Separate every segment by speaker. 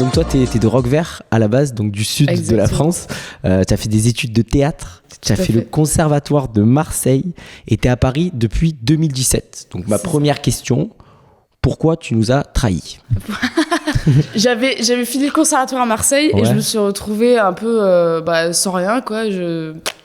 Speaker 1: Donc toi, t'es de Roquevert à la base, donc du sud de la France. Tu as fait des études de théâtre, tu as fait le conservatoire de Marseille et tu es à Paris depuis 2017. Donc ma première question, pourquoi tu nous as trahis?
Speaker 2: J'avais fini le conservatoire à Marseille et je me suis retrouvée un peu sans rien, quoi.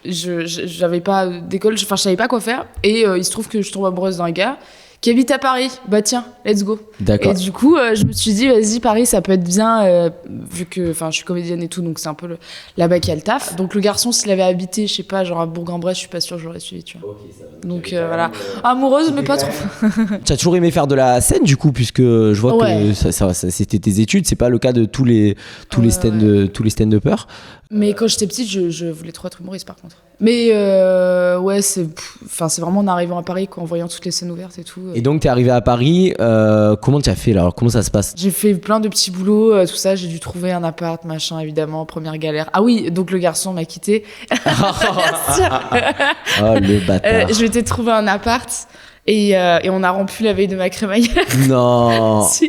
Speaker 2: J'avais pas d'école, je savais pas quoi faire. Et il se trouve que je tombe amoureuse d'un gars qui habite à Paris. Bah tiens, let's go.
Speaker 1: D'accord.
Speaker 2: Et du coup, je me suis dit, vas-y, Paris, ça peut être bien, vu que je suis comédienne et tout, donc c'est un peu là-bas qu'il y a le taf. Donc le garçon, s'il avait habité, je sais pas, genre à Bourg-en-Bresse, je suis pas sûre que j'aurais suivi, tu vois. Okay, donc voilà. Amoureuse, mais pas trop.
Speaker 1: Tu as toujours aimé faire de la scène, du coup, puisque je vois que ça, c'était tes études, c'est pas le cas de tous les stand-uppers.
Speaker 2: Mais quand j'étais petite, je voulais trop être humoriste, par contre. Mais c'est vraiment en arrivant à Paris, quoi, en voyant toutes les scènes ouvertes et tout.
Speaker 1: Et donc, t'es arrivé à Paris, comment tu as fait là? Alors, comment ça se passe?
Speaker 2: J'ai fait plein de petits boulots, tout ça, j'ai dû trouver un appart, machin, évidemment, première galère. Ah oui, donc le garçon m'a quitté. Bien sûr.
Speaker 1: Oh, le bâtard.
Speaker 2: Je m'étais trouvé un appart et on a rompu la veille de ma crémaillère.
Speaker 1: Non.
Speaker 2: Si.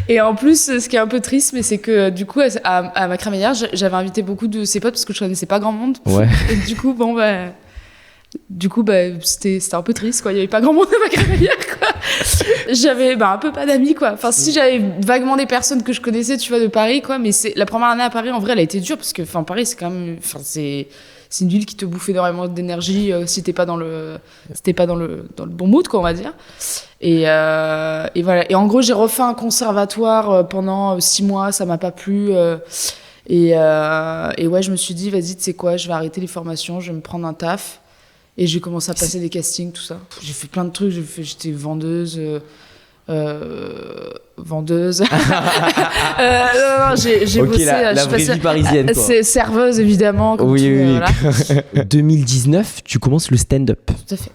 Speaker 2: Et en plus, ce qui est un peu triste, mais c'est que du coup, à ma crémaillère, j'avais invité beaucoup de ses potes parce que je connaissais pas grand monde.
Speaker 1: Ouais.
Speaker 2: Et du coup, c'était un peu triste, quoi. Il y avait pas grand monde à ma crémaillère, quoi. J'avais un peu pas d'amis, quoi. Enfin, si j'avais vaguement des personnes que je connaissais, tu vois, de Paris, quoi. Mais la première année à Paris, en vrai, elle a été dure parce que, Paris, c'est quand même, c'est une ville qui te bouffe énormément d'énergie si t'es pas dans le bon mood, quoi, on va dire. Et voilà. Et en gros, j'ai refait un conservatoire pendant 6 mois, ça m'a pas plu. Et je me suis dit, vas-y, tu sais quoi, je vais arrêter les formations, je vais me prendre un taf. Et j'ai commencé à passer des castings, tout ça. J'ai fait plein de trucs, j'étais vendeuse. J'ai bossé.
Speaker 1: La vraie vie parisienne, quoi.
Speaker 2: C'est serveuse, évidemment. Comme
Speaker 1: oui.
Speaker 2: Voilà.
Speaker 1: 2019, tu commences le stand-up.
Speaker 2: Tout à fait.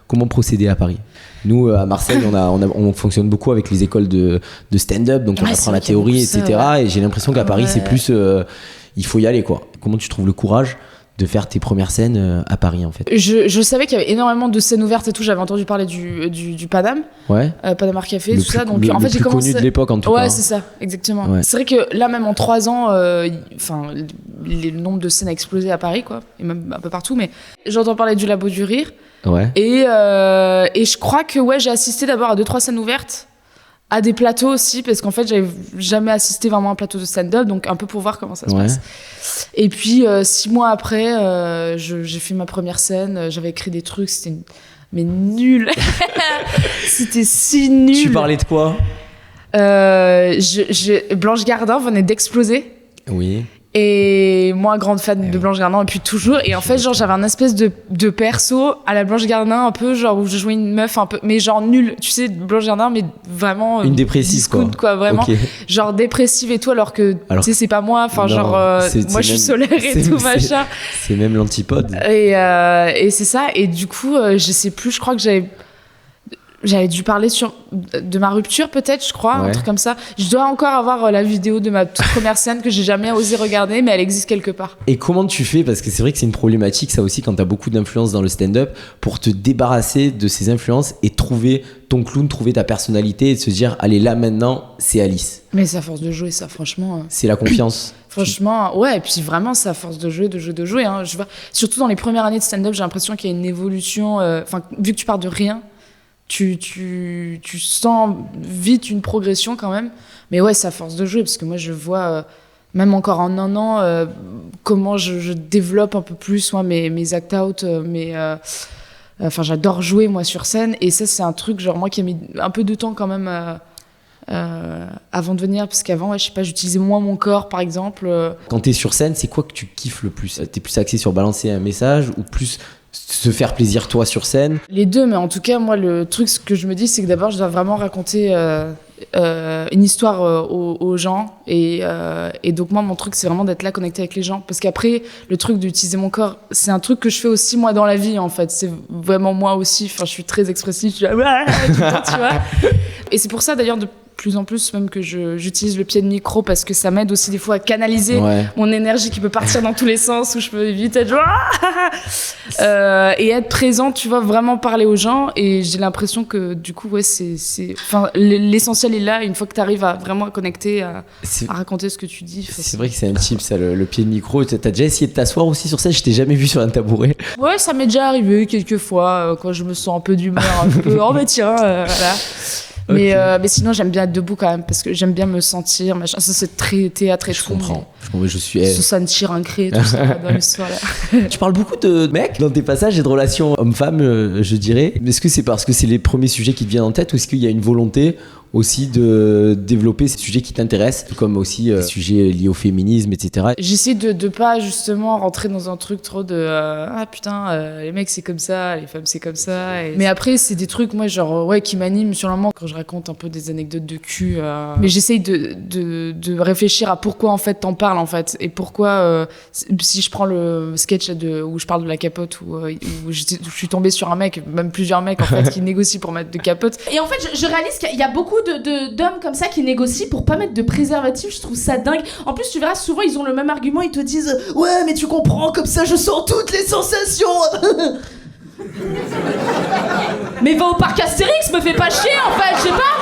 Speaker 1: Comment procéder à Paris? Nous, à Marseille, on fonctionne beaucoup avec les écoles de stand-up, donc on apprend la théorie, etc. Et j'ai l'impression qu'à Paris, c'est plus... il faut y aller, quoi. Comment tu trouves le courage de faire tes premières scènes à Paris, en fait?
Speaker 2: Je savais qu'il y avait énormément de scènes ouvertes et tout. J'avais entendu parler du Paname, Paname Art Café, tout ça. Donc en fait, j'ai commencé.
Speaker 1: Connu de l'époque, en tout cas.
Speaker 2: Ouais, c'est ça, exactement. Ouais. C'est vrai que là, même en 3 ans, le nombre de scènes a explosé à Paris, quoi, et même un peu partout. Mais j'entends parler du Labo du Rire.
Speaker 1: Ouais.
Speaker 2: Et je crois que j'ai assisté d'abord à 2-3 scènes ouvertes, à des plateaux aussi, parce qu'en fait, j'avais jamais assisté vraiment à un plateau de stand-up, donc un peu pour voir comment ça se passe. Et puis, 6 mois après, j'ai fait ma première scène, j'avais écrit des trucs, mais nul. C'était si nul.
Speaker 1: Tu parlais de quoi?
Speaker 2: Blanche Gardin venait d'exploser.
Speaker 1: Oui.
Speaker 2: Et moi, grande fan de Blanche Gardin depuis toujours. Et en fait, j'avais un espèce de perso à la Blanche Gardin, un peu genre où je jouais une meuf un peu, mais genre nulle. Tu sais, Blanche Gardin, mais vraiment.
Speaker 1: Une dépressive,
Speaker 2: quoi. Vraiment. Okay. Genre dépressive et tout, alors que, tu sais, c'est pas moi. Enfin, moi, je suis solaire et tout, machin.
Speaker 1: C'est même l'antipode.
Speaker 2: Et c'est ça. Et du coup, je sais plus, je crois que j'avais dû parler de ma rupture, peut-être, je crois, un truc comme ça. Je dois encore avoir la vidéo de ma toute première scène que j'ai jamais osé regarder, mais elle existe quelque part.
Speaker 1: Et comment tu fais, parce que c'est vrai que c'est une problématique, ça aussi, quand t'as beaucoup d'influence dans le stand-up, pour te débarrasser de ces influences et trouver ton clown, trouver ta personnalité et se dire, allez, là, maintenant, c'est Alice.
Speaker 2: Mais c'est à force de jouer, ça, franchement.
Speaker 1: C'est la confiance.
Speaker 2: Franchement, ouais, et puis vraiment, c'est à force de jouer. Hein. Je vois, surtout dans les premières années de stand-up, j'ai l'impression qu'il y a une évolution. Vu que tu pars de rien, tu sens vite une progression quand même. Mais ouais, c'est à force de jouer, parce que moi, je vois, même encore en 1 an, comment je développe un peu plus mes act-out, j'adore jouer, moi, sur scène. Et ça, c'est un truc, genre, moi, qui a mis un peu de temps quand même avant de venir, parce qu'avant, je sais pas, j'utilisais moins mon corps, par exemple.
Speaker 1: Quand t'es sur scène, c'est quoi que tu kiffes le plus? T'es plus axé sur balancer un message ou plus se faire plaisir toi sur scène?
Speaker 2: Les deux, mais en tout cas, moi, le truc, ce que je me dis, c'est que d'abord, je dois vraiment raconter une histoire aux gens. Et donc, moi, mon truc, c'est vraiment d'être là, connecté avec les gens. Parce qu'après, le truc d'utiliser mon corps, c'est un truc que je fais aussi, moi, dans la vie, en fait. C'est vraiment moi aussi. Enfin, je suis très expressive. Tu vois. Et c'est pour ça, d'ailleurs, plus en plus même que j'utilise le pied de micro parce que ça m'aide aussi des fois à canaliser mon énergie qui peut partir dans tous les sens, où je peux vite être genre et être présente, tu vois, vraiment parler aux gens. Et j'ai l'impression que du coup l'essentiel est là, une fois que tu arrives à vraiment connecter, à raconter ce que tu dis.
Speaker 1: C'est vrai que c'est un type, ça, le pied de micro. T'as déjà essayé de t'asseoir aussi sur scène? Je t'ai jamais vu sur un tabouret.
Speaker 2: Ouais, ça m'est déjà arrivé quelques fois quand je me sens un peu d'humeur, un peu oh bah tiens, voilà. Okay. Mais sinon j'aime bien être debout quand même parce que j'aime bien me sentir machin. Ça c'est très théâtre et
Speaker 1: je
Speaker 2: tout.
Speaker 1: Comprends. Je suis
Speaker 2: ça ne tire un cri et tout ça dans l'histoire là.
Speaker 1: Tu parles beaucoup de mecs dans tes passages et de relations hommes-femmes, je dirais. Est-ce que c'est parce que c'est les premiers sujets qui te viennent en tête ou est-ce qu'il y a une volonté aussi de développer ces sujets qui t'intéressent, comme aussi des sujets liés au féminisme, etc.
Speaker 2: J'essaie de pas justement rentrer dans un truc trop de ah putain les mecs c'est comme ça, les femmes c'est comme ça. Mais après c'est des trucs moi genre qui m'animent sur le moment quand je raconte un peu des anecdotes de cul. Mais j'essaie de réfléchir à pourquoi en fait t'en parles en fait et pourquoi si je prends le sketch où je parle de la capote où je suis tombée sur un mec, même plusieurs mecs en fait qui négocient pour mettre de capote.
Speaker 3: Et en fait je réalise qu'il y a beaucoup d'hommes comme ça qui négocient pour pas mettre de préservatif. Je trouve ça dingue. En plus tu verras souvent ils ont le même argument, ils te disent ouais mais tu comprends comme ça je sens toutes les sensations. Mais va au parc Astérix, me fais pas chier en fait, je sais pas.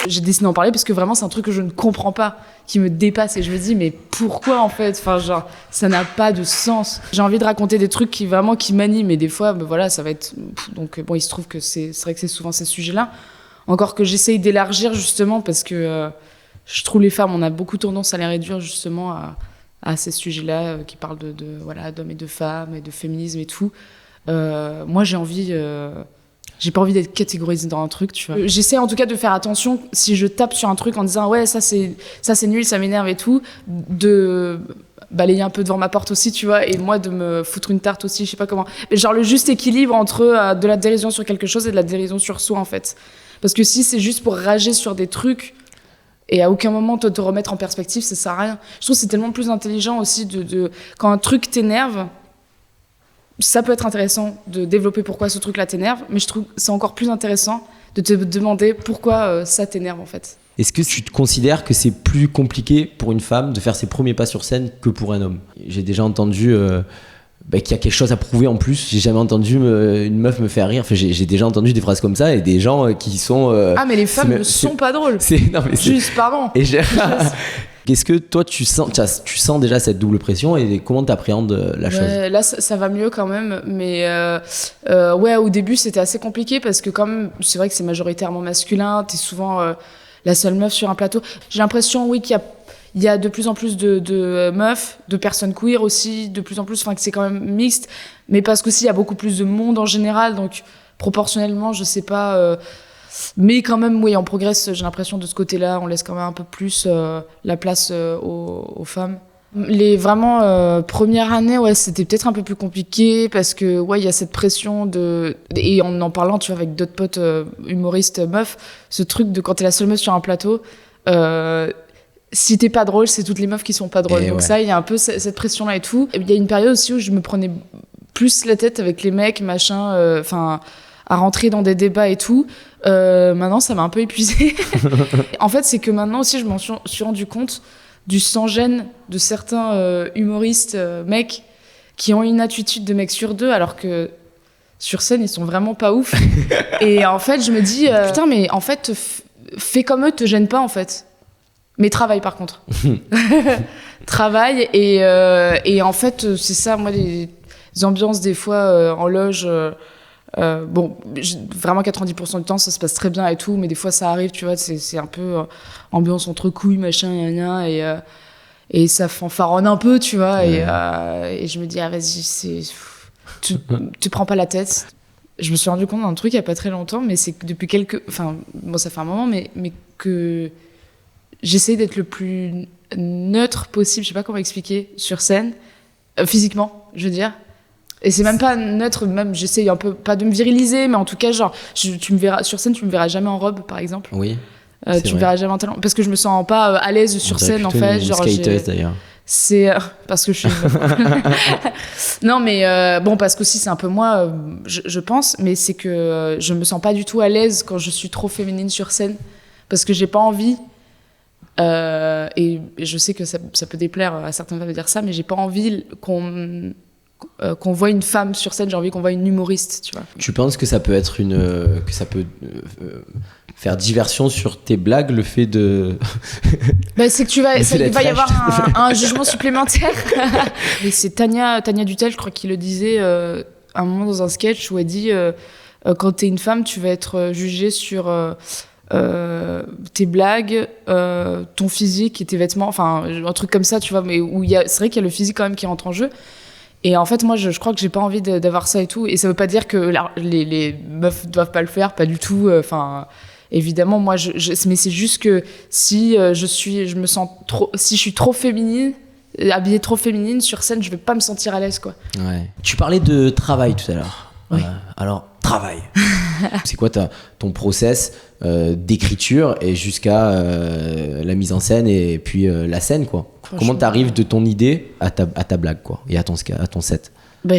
Speaker 2: J'ai décidé d'en parler parce que vraiment c'est un truc que je ne comprends pas, qui me dépasse et je me dis mais pourquoi en fait, enfin genre ça n'a pas de sens. J'ai envie de raconter des trucs qui m'animent et des fois voilà ça va être donc bon il se trouve que c'est vrai que c'est souvent ces sujets-là. Encore que j'essaye d'élargir justement parce que je trouve les femmes on a beaucoup tendance à les réduire justement à ces sujets-là qui parlent de voilà d'hommes et de femmes et de féminisme et tout. Moi j'ai pas envie d'être catégorisée dans un truc, tu vois. J'essaie en tout cas de faire attention si je tape sur un truc en disant ouais ça c'est nul, ça m'énerve et tout, de balayer un peu devant ma porte aussi, tu vois, et moi de me foutre une tarte aussi, je sais pas comment. Mais genre le juste équilibre entre de la dérision sur quelque chose et de la dérision sur soi en fait. Parce que si c'est juste pour rager sur des trucs et à aucun moment te remettre en perspective, ça sert à rien. Je trouve que c'est tellement plus intelligent aussi quand un truc t'énerve. Ça peut être intéressant de développer pourquoi ce truc-là t'énerve, mais je trouve que c'est encore plus intéressant de te demander pourquoi ça t'énerve en fait.
Speaker 1: Est-ce que tu te considères que c'est plus compliqué pour une femme de faire ses premiers pas sur scène que pour un homme? J'ai déjà entendu qu'il y a quelque chose à prouver en plus. J'ai jamais entendu une meuf me faire rire. Enfin, j'ai déjà entendu des phrases comme ça et des gens qui sont...
Speaker 2: ah mais les femmes ne sont pas drôles. Juste, pardon.
Speaker 1: Est-ce que toi tu sens déjà cette double pression et comment t'appréhendes la chose?
Speaker 2: Là ça va mieux quand même, mais ouais au début c'était assez compliqué parce que quand même c'est vrai que c'est majoritairement masculin, t'es souvent la seule meuf sur un plateau. J'ai l'impression qu'il y a de plus en plus de meufs, de personnes queer aussi, de plus en plus, enfin que c'est quand même mixte, mais parce qu'aussi il y a beaucoup plus de monde en général, donc proportionnellement je sais pas... mais quand même, oui, on progresse, j'ai l'impression, de ce côté-là. On laisse quand même un peu plus la place aux femmes. Les vraiment premières années, ouais, c'était peut-être un peu plus compliqué parce que, ouais, il y a cette pression et en parlant, tu vois, avec d'autres potes humoristes meufs, ce truc de quand t'es la seule meuf sur un plateau, si t'es pas drôle, c'est toutes les meufs qui sont pas drôles. Donc ça, il y a un peu cette pression-là et tout. Il y a une période aussi où je me prenais plus la tête avec les mecs, machin, enfin... à rentrer dans des débats et tout. Maintenant, ça m'a un peu épuisée. En fait, c'est que maintenant aussi, je m'en suis rendu compte du sans-gêne de certains humoristes mecs qui ont une attitude de mec sur deux, alors que sur scène, ils sont vraiment pas ouf. Et en fait, je me dis, putain, mais en fait, fais comme eux, te gêne pas, en fait. Mais travaille, par contre. Travaille, et en fait, c'est ça, moi, les ambiances, des fois, en loge... bon, vraiment 90% du temps ça se passe très bien et tout, mais des fois ça arrive, tu vois, c'est un peu ambiance entre couilles, machin, et ça fanfaronne un peu, tu vois, et je me dis, ah vas-y, tu prends pas la tête. Je me suis rendu compte d'un truc il y a pas très longtemps, mais c'est que depuis enfin, bon, ça fait un moment, mais que j'essaie d'être le plus neutre possible, je sais pas comment expliquer, sur scène, physiquement, je veux dire. Et c'est même pas neutre, même j'essaye un peu, pas de me viriliser, mais en tout cas, genre, tu me verras, sur scène, tu me verras jamais en robe, par exemple.
Speaker 1: Oui.
Speaker 2: Tu me verras jamais en talon. Parce que je me sens pas à l'aise sur scène, en fait.
Speaker 1: Genre, skateuse, d'ailleurs.
Speaker 2: C'est parce que je suis une meuf. Non, mais bon, parce qu'aussi c'est un peu moi, je pense, mais c'est que je me sens pas du tout à l'aise quand je suis trop féminine sur scène, parce que j'ai pas envie. Et je sais que ça peut déplaire à certaines femmes de dire ça, mais j'ai pas envie qu'on voit une femme sur scène, j'ai envie qu'on voit une humoriste, tu vois.
Speaker 1: Tu penses que ça peut être que ça peut faire diversion sur tes blagues, le fait de...
Speaker 2: Bah, c'est que il va y avoir un jugement supplémentaire. Et c'est Tania Dutel, je crois, qui le disait à un moment dans un sketch où elle dit quand t'es une femme, tu vas être jugée sur tes blagues, ton physique et tes vêtements, enfin un truc comme ça, tu vois, mais où c'est vrai qu'il y a le physique quand même qui rentre en jeu. Et en fait, moi, je crois que j'ai pas envie d'avoir ça et tout. Et ça veut pas dire que les meufs doivent pas le faire, pas du tout. Enfin, évidemment, moi, mais c'est juste que si je suis trop féminine, habillée trop féminine sur scène, je vais pas me sentir à l'aise, quoi.
Speaker 1: Ouais. Tu parlais de travail tout à l'heure.
Speaker 2: Oui.
Speaker 1: Alors, travail. C'est quoi ton process d'écriture et jusqu'à la mise en scène et puis la scène, quoi. Comment t'arrives de ton idée à ta blague, quoi, et à ton set?
Speaker 2: Bah,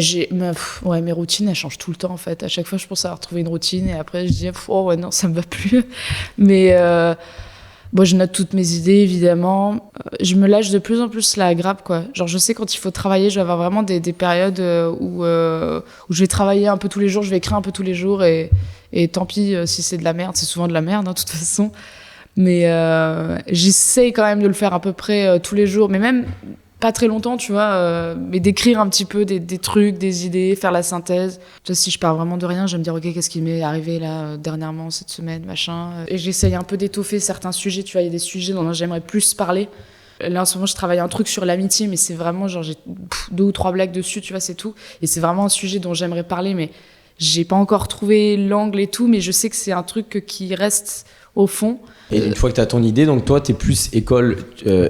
Speaker 2: mes routines, elles changent tout le temps, en fait. À chaque fois, je pense avoir trouvé une routine et après, je dis oh ouais, non, ça me va plus. Mais bon, je note toutes mes idées, évidemment. Je me lâche de plus en plus la grappe, quoi. Genre, je sais quand il faut travailler, je vais avoir vraiment des périodes où je vais travailler un peu tous les jours, je vais écrire un peu tous les jours et tant pis si c'est de la merde, c'est souvent de la merde, hein, de toute façon. Mais j'essaye quand même de le faire à peu près tous les jours, mais même pas très longtemps, tu vois, mais d'écrire un petit peu des trucs, des idées, faire la synthèse. Tu vois, si je pars vraiment de rien, je vais me dire, ok, qu'est-ce qui m'est arrivé là dernièrement, cette semaine, machin. Et j'essaye un peu d'étoffer certains sujets, tu vois, il y a des sujets dont j'aimerais plus parler. Là, en ce moment, je travaille un truc sur l'amitié, mais c'est vraiment genre, j'ai 2 ou 3 blagues dessus, tu vois, c'est tout. Et c'est vraiment un sujet dont j'aimerais parler, mais j'ai pas encore trouvé l'angle et tout, mais je sais que c'est un truc qui reste au fond.
Speaker 1: Et une fois que tu as ton idée, donc toi, tu es plus école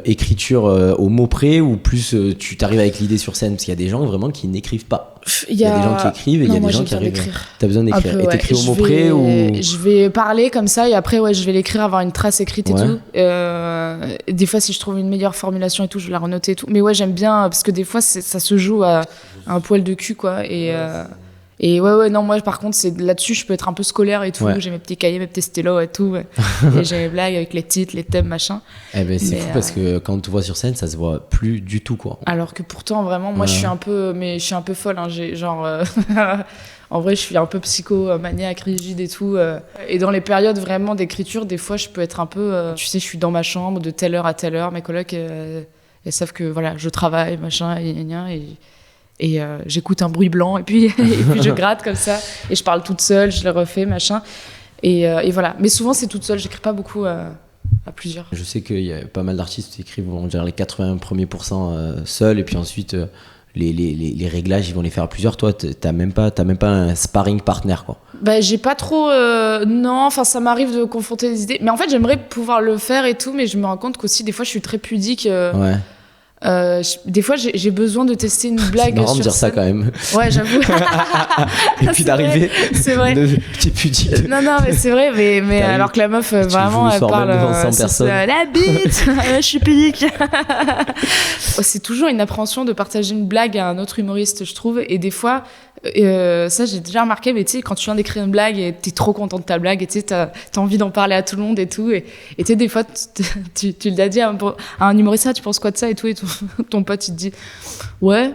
Speaker 1: écriture au mot près ou plus tu t'arrives avec l'idée sur scène? Parce qu'il y a des gens vraiment qui n'écrivent pas. Il y a des gens qui écrivent et il y a des gens qui arrivent. Tu as besoin d'écrire. Et t'écris au mot près ou...
Speaker 2: Je vais parler comme ça et après, ouais, je vais l'écrire, avoir une trace écrite et tout. Des fois, si je trouve une meilleure formulation et tout, je vais la renoter et tout. Mais ouais, j'aime bien parce que des fois, ça se joue à un poil de cul, quoi. Et ouais, non, moi, par contre, c'est là-dessus, je peux être un peu scolaire et tout. Ouais. J'ai mes petits cahiers, mes petits stylos et tout. Ouais. Et j'ai mes blagues avec les titres, les thèmes, machin.
Speaker 1: Eh ben, c'est fou parce que quand on te voit sur scène, ça se voit plus du tout, quoi.
Speaker 2: Alors que pourtant, vraiment, moi, je suis un peu folle. Hein. J'ai genre. En vrai, je suis un peu psychomaniaque, rigide et tout. Et dans les périodes vraiment d'écriture, des fois, je peux être un peu. Tu sais, je suis dans ma chambre de telle heure à telle heure. Mes colocs, elles savent que voilà, je travaille, machin, et j'écoute un bruit blanc et puis je gratte comme ça et je parle toute seule, je le refais, machin. Et voilà. Mais souvent, c'est toute seule. J'écris pas beaucoup à plusieurs.
Speaker 1: Je sais qu'il y a pas mal d'artistes qui écrivent, on dirait les 80 premiers pourcents seuls et puis ensuite. Les réglages, ils vont les faire à plusieurs. Toi, t'as même pas un sparring partner, quoi.
Speaker 2: Bah, j'ai pas trop. Non, enfin, ça m'arrive de confronter des idées. Mais en fait, j'aimerais pouvoir le faire et tout, mais je me rends compte qu'aussi, des fois, je suis très pudique.
Speaker 1: Ouais.
Speaker 2: Des fois, j'ai besoin de tester une blague.
Speaker 1: C'est marrant
Speaker 2: sur
Speaker 1: de dire
Speaker 2: scène.
Speaker 1: ça quand même.
Speaker 2: Ouais, j'avoue.
Speaker 1: Et puis d'arriver.
Speaker 2: C'est vrai.
Speaker 1: Petit pudique.
Speaker 2: Non, mais c'est vrai. Mais alors que la meuf, vraiment, elle parle.
Speaker 1: Devant 100 personnes.
Speaker 2: La bite. Je suis pudique. C'est toujours une appréhension de partager une blague à un autre humoriste, je trouve. Et des fois, ça, j'ai déjà remarqué. Mais tu sais, quand tu viens d'écrire une blague et t'es trop content de ta blague, et tu sais, t'as envie d'en parler à tout le monde et tout. Et tu sais, des fois, tu l'as dit à un humoriste, tu penses quoi de ça et tout. Ton pote il te dit ouais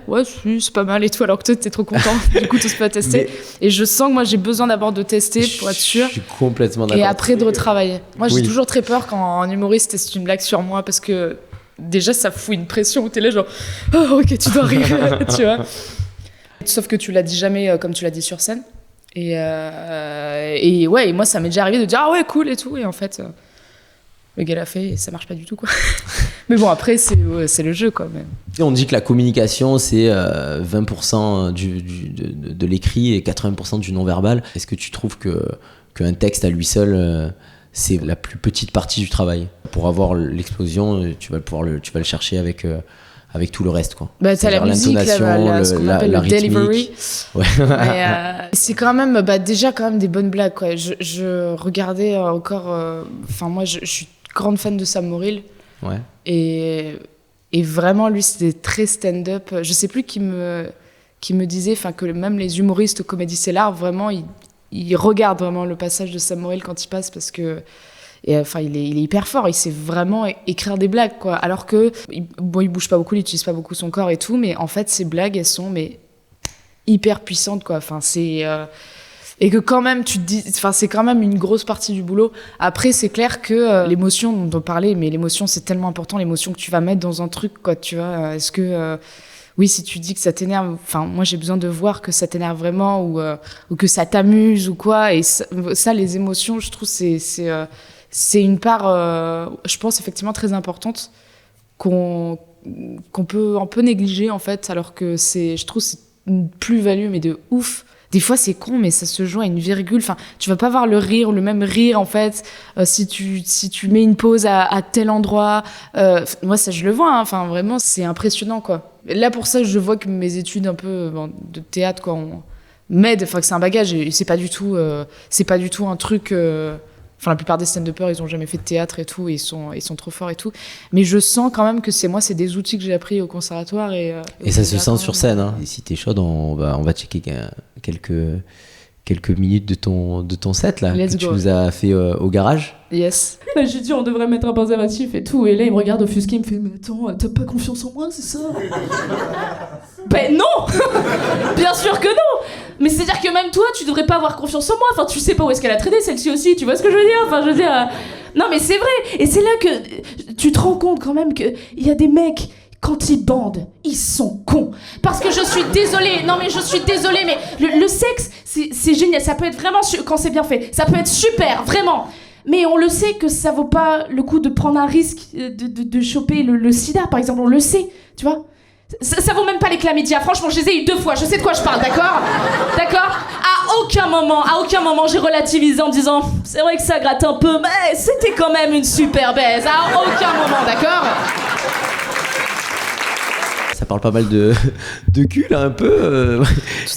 Speaker 2: c'est pas mal et tout, alors que toi t'es trop content. Du coup tu peux tester. Et je sens que moi j'ai besoin d'abord de tester pour être sûr.
Speaker 1: Je suis complètement d'accord.
Speaker 2: Et après de retravailler. Moi j'ai toujours très peur quand un humoriste teste une blague sur moi parce que déjà ça fout une pression où t'es là genre oh, ok tu dois rire. Tu vois. Sauf que tu l'as dit jamais comme tu l'as dit sur scène. Et ouais, et moi ça m'est déjà arrivé de dire ah ouais cool et tout, et en fait le gars l'a fait et ça marche pas du tout, quoi. Mais bon, après, c'est le jeu, quoi. Mais...
Speaker 1: On dit que la communication, c'est 20% de l'écrit et 80% du non-verbal. Est-ce que tu trouves qu'un texte à lui seul, c'est la plus petite partie du travail? Pour avoir l'explosion, tu vas le chercher avec tout le reste, quoi.
Speaker 2: Bah, t'as la musique, ce qu'on appelle le delivery.
Speaker 1: Ouais.
Speaker 2: Mais, c'est quand même, déjà quand même des bonnes blagues, quoi. Je regardais encore... Enfin, moi, je suis grande fan de Sam Morrill.
Speaker 1: Ouais.
Speaker 2: Et Et vraiment, lui, c'était très stand-up. Je sais plus qui me disait que même les humoristes au Comedy Cellar, vraiment, ils regardent vraiment le passage de Sam Morril quand il passe parce que il est hyper fort, il sait vraiment écrire des blagues, quoi. Alors que, il bouge pas beaucoup, il utilise pas beaucoup son corps et tout, mais en fait, ses blagues, elles sont hyper puissantes, quoi. Et que quand même, tu te dis, c'est quand même une grosse partie du boulot. Après, c'est clair que l'émotion dont on parlait, mais l'émotion, c'est tellement important, l'émotion que tu vas mettre dans un truc, quoi, tu vois. Est-ce que, oui, si tu dis que ça t'énerve, moi, j'ai besoin de voir que ça t'énerve vraiment ou que ça t'amuse ou quoi. Et ça, les émotions, je trouve, c'est une part, je pense, effectivement très importante qu'on peut un peu négliger, en fait, alors que je trouve, c'est une plus-value, mais de ouf. Des fois, c'est con, mais ça se joue à une virgule. Tu vas pas voir le même rire, en fait, si tu mets une pause à tel endroit. Moi, ça, je le vois, hein. Vraiment, c'est impressionnant, quoi. Là, pour ça, je vois que mes études un peu de théâtre, quoi, m'aident. Que c'est un bagage et c'est pas du tout un truc... la plupart des stand-uppers, ils ont jamais fait de théâtre et tout, et ils sont trop forts et tout. Mais je sens quand même que c'est des outils que j'ai appris au conservatoire. Et
Speaker 1: ça se sent sur scène, hein. Et si t'es chaude, on va checker quelques minutes de ton set, là,
Speaker 2: Let's
Speaker 1: que tu
Speaker 2: go.
Speaker 1: nous as fait au garage.
Speaker 2: Yes.
Speaker 3: J'ai dit on devrait mettre un préservatif et tout, et là il me regarde offusqué, il me fait mais attends, t'as pas confiance en moi, c'est ça? Ben non. Bien sûr que non. Mais c'est à dire que même toi tu devrais pas avoir confiance en moi, tu sais pas où est-ce qu'elle a traîné celle-ci aussi, tu vois ce que je veux dire? Non mais c'est vrai, et c'est là que tu te rends compte quand même qu'il y a des mecs, quand ils bandent, ils sont cons. Parce que je suis désolée, mais le sexe, c'est génial, ça peut être vraiment, quand c'est bien fait, ça peut être super, vraiment. Mais on le sait que ça vaut pas le coup de prendre un risque de choper le sida, par exemple, on le sait, tu vois. Ça vaut même pas les chlamydia, franchement, je les ai eu 2 fois, je sais de quoi je parle, d'accord? À aucun moment, j'ai relativisé en me disant, c'est vrai que ça gratte un peu, mais c'était quand même une super baise, à aucun moment, d'accord?
Speaker 1: Ça parle pas mal de cul, là, un peu.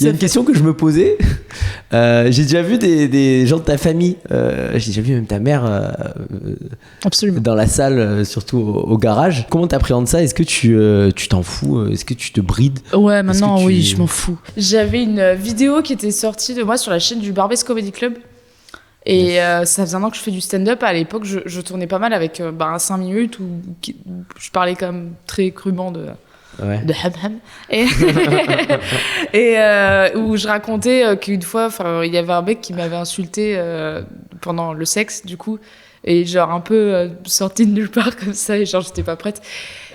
Speaker 1: Il y a une question que je me posais. J'ai déjà vu des gens de ta famille. J'ai déjà vu même ta mère
Speaker 2: Absolument.
Speaker 1: dans la salle, surtout au garage. Comment t'appréhendes ça? Est-ce que tu t'en fous? Est-ce que tu te brides?
Speaker 2: Ouais, maintenant, oui, je m'en fous. J'avais une vidéo qui était sortie de moi sur la chaîne du Barbès Comedy Club. Et ça faisait un an que je fais du stand-up. À l'époque, je tournais pas mal avec 5 minutes où je parlais quand même très crûment de ham-ham. Et où je racontais qu'une fois, il y avait un mec qui m'avait insulté pendant le sexe, du coup, et genre un peu sorti de nulle part comme ça, et genre j'étais pas prête.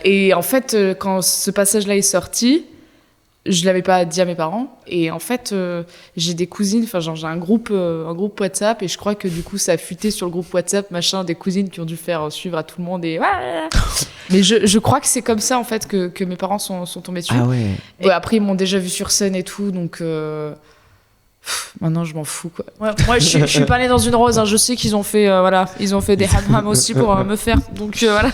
Speaker 2: Et en fait, quand ce passage-là est sorti, je l'avais pas dit à mes parents, et en fait j'ai des cousines, j'ai un groupe WhatsApp, et je crois que du coup ça a fuité sur le groupe WhatsApp, des cousines qui ont dû faire suivre à tout le monde, et mais je crois que c'est comme ça en fait que mes parents sont tombés dessus.
Speaker 1: Ah ouais.
Speaker 2: Et après ils m'ont déjà vu sur scène et tout, donc maintenant je m'en fous, quoi. Ouais, moi je suis pas née dans une rose, hein. Je sais qu'ils ont fait ils ont fait des ham-ham aussi pour me faire, donc voilà.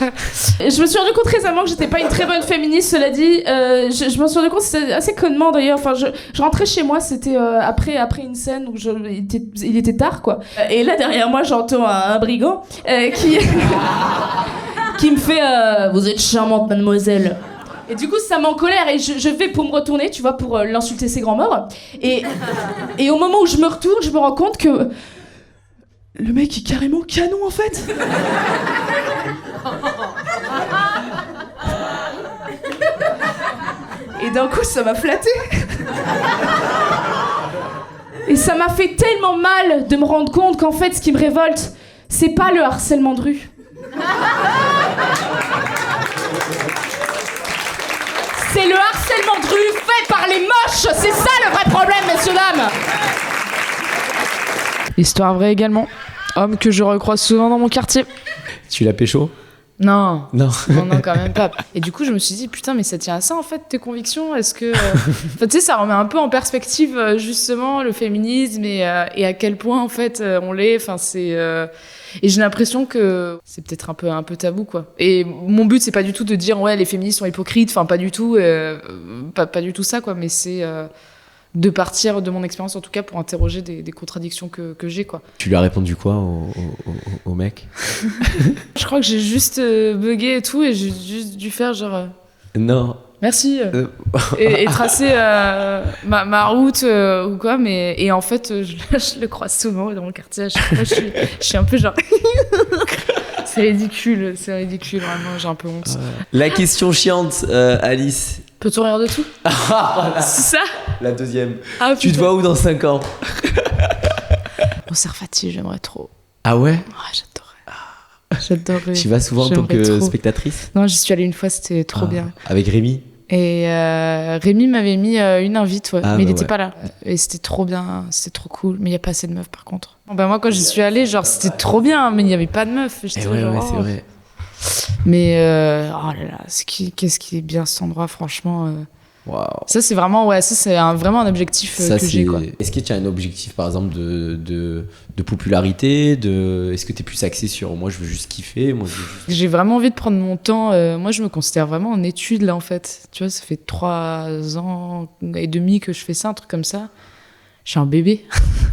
Speaker 3: Je me suis rendu compte récemment que j'étais pas une très bonne féministe, cela dit. Je me suis rendu compte, c'était assez connement d'ailleurs. Je rentrais chez moi, c'était après une scène où il était tard, quoi. Et là derrière moi, j'entends un brigand qui me fait vous êtes charmante, mademoiselle. Et du coup, ça m'encolère et je vais pour me retourner, tu vois, pour l'insulter ses grands morts. Et au moment où je me retourne, je me rends compte que le mec est carrément canon, en fait. Et d'un coup, ça m'a flatté. Et ça m'a fait tellement mal de me rendre compte qu'en fait, ce qui me révolte, c'est pas le harcèlement de rue. C'est le harcèlement de rue fait par les moches. C'est ça le vrai problème, messieurs, dames.
Speaker 2: Histoire vraie également. Homme que je recroise souvent dans mon quartier.
Speaker 1: Tu l'as pécho?
Speaker 2: Non,
Speaker 1: Non,
Speaker 2: quand même pas. Et du coup, je me suis dit, putain, mais ça tient à ça, en fait, tes convictions? Est-ce que... tu sais, ça remet un peu en perspective, justement, le féminisme et à quel point, en fait, on l'est. Et j'ai l'impression que c'est peut-être un peu tabou, quoi. Et mon but, c'est pas du tout de dire, ouais, les féministes sont hypocrites. Pas du tout. Pas du tout ça, quoi. Mais c'est de partir de mon expérience en tout cas pour interroger des contradictions que j'ai quoi.
Speaker 1: Tu lui as répondu quoi au mec?
Speaker 2: Je crois que j'ai juste bugué et tout et j'ai juste dû faire genre
Speaker 1: non.
Speaker 2: Merci et tracer ma route ou quoi et en fait je le croise souvent dans mon quartier à chaque fois je suis un peu genre c'est ridicule vraiment j'ai un peu honte.
Speaker 1: La question chiante Alice.
Speaker 2: Peut-on rire de tout?
Speaker 1: Voilà.
Speaker 2: C'est ça?
Speaker 1: La deuxième.
Speaker 2: Ah,
Speaker 1: tu te vois où dans 5 ans?
Speaker 2: Au Sarfati, j'aimerais trop.
Speaker 1: Ah ouais?
Speaker 2: J'adorerais.
Speaker 1: Tu y vas souvent en tant que spectatrice?
Speaker 2: Non, j'y suis allée une fois, c'était trop bien.
Speaker 1: Avec Rémi?
Speaker 2: Et Rémi m'avait mis une invite, ouais, mais il n'était pas là. Et c'était trop bien, c'était trop cool. Mais il n'y a pas assez de meufs par contre. Bon, moi, quand j'y suis allée, genre, c'était trop bien, mais il n'y avait pas de meufs.
Speaker 1: Et ouais, c'est vrai.
Speaker 2: Mais oh là là, qu'est-ce qui est bien cet endroit, franchement.
Speaker 1: Wow.
Speaker 2: Ça, c'est vraiment, vraiment un objectif que j'ai, quoi.
Speaker 1: Est-ce que tu as un objectif, par exemple, de popularité Est-ce que tu es plus axé sur moi, je veux juste kiffer
Speaker 2: J'ai vraiment envie de prendre mon temps. Moi, je me considère vraiment en études, là, en fait. Tu vois, ça fait 3 ans et demi que je fais ça, un truc comme ça. Je suis un bébé.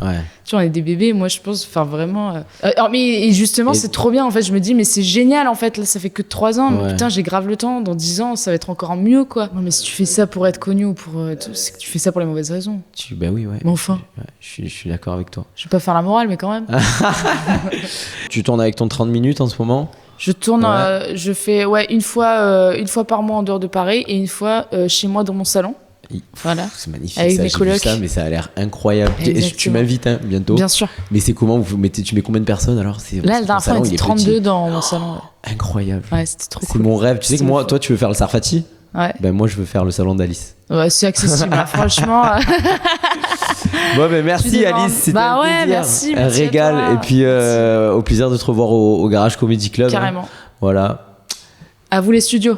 Speaker 1: Ouais.
Speaker 2: Tu vois, on est des bébés. Moi, je pense, enfin, vraiment. Mais justement, c'est trop bien. En fait, je me dis, mais c'est génial. En fait, là, ça fait que 3 ans. Ouais. Putain, j'ai grave le temps. Dans 10 ans, ça va être encore mieux, quoi. Non, mais si tu fais ça pour être connu ou pour. C'est que tu fais ça pour les mauvaises raisons.
Speaker 1: Ben oui, ouais.
Speaker 2: Mais enfin.
Speaker 1: Je suis d'accord avec toi.
Speaker 2: Je vais pas faire la morale, mais quand même.
Speaker 1: Tu tournes avec ton 30 minutes en ce moment?
Speaker 2: Je tourne, je fais une fois par mois en dehors de Paris et une fois chez moi dans mon salon. Voilà.
Speaker 1: C'est magnifique.
Speaker 2: Avec
Speaker 1: ça,
Speaker 2: mes colocs.
Speaker 1: Ça, mais ça a l'air incroyable. Tu m'invites bientôt.
Speaker 2: Bien sûr.
Speaker 1: Mais c'est comment tu mets combien de personnes alors?
Speaker 2: Là, la dernière fois, on était 32 dans mon salon.
Speaker 1: Incroyable.
Speaker 2: Ouais, c'était trop cool.
Speaker 1: C'est mon rêve. Tu sais que moi, toi, tu veux faire le Sarfati?
Speaker 2: Ouais.
Speaker 1: Ben moi, je veux faire le salon d'Alice.
Speaker 2: Ouais, c'est accessible, franchement.
Speaker 1: Bon, ben merci Alice, c'était un plaisir.
Speaker 2: Merci
Speaker 1: un régal. Et puis au plaisir de te revoir au Garage Comedy Club.
Speaker 2: Carrément.
Speaker 1: Voilà.
Speaker 2: À vous les studios.